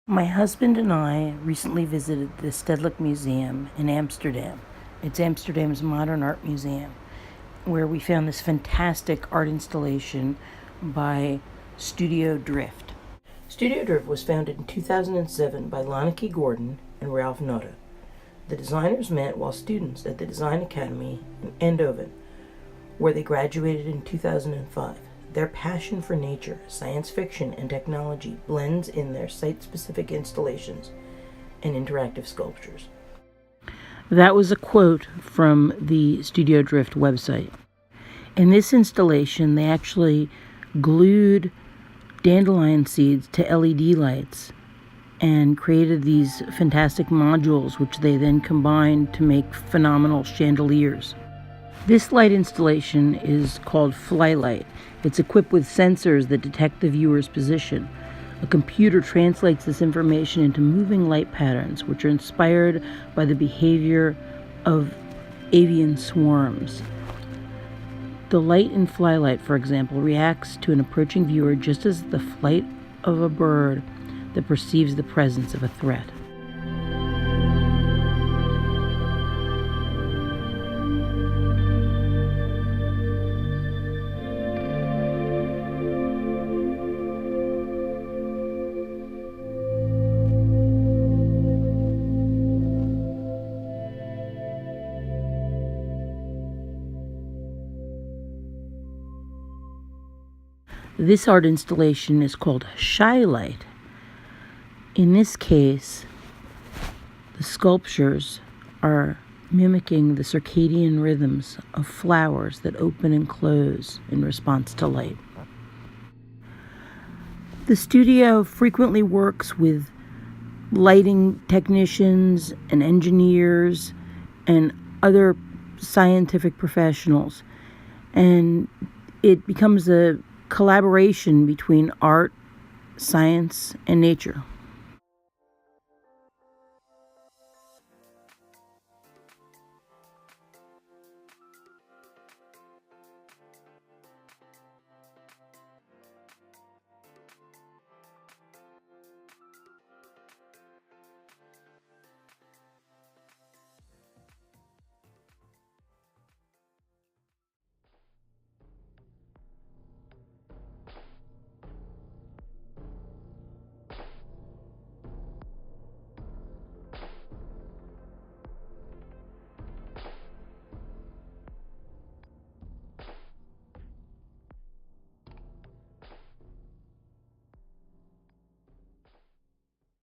My husband and I recently visited the Stedelijk Museum in Amsterdam. It's Amsterdam's modern art museum, where we found this fantastic art installation by Studio Drift. Studio Drift was founded in 2007 by Lonneke Gordon and Ralph Notta. The designers met while students at the Design Academy in Eindhoven, where they graduated in 2005. Their passion for nature, science fiction, and technology blends in their site-specific installations and interactive sculptures. That was a quote from the Studio Drift website. In this installation, they actually glued dandelion seeds to LED lights and created these fantastic modules, which they then combined to make phenomenal chandeliers. This light installation is called Flylight. It's equipped with sensors that detect the viewer's position. A computer translates this information into moving light patterns, which are inspired by the behavior of avian swarms. The light in Flylight, for example, reacts to an approaching viewer just as the flight of a bird that perceives the presence of a threat. This art installation is called Shylight. In this case, the sculptures are mimicking the circadian rhythms of flowers that open and close in response to light. The studio frequently works with lighting technicians and engineers and other scientific professionals, and it becomes a collaboration between art, science, and nature.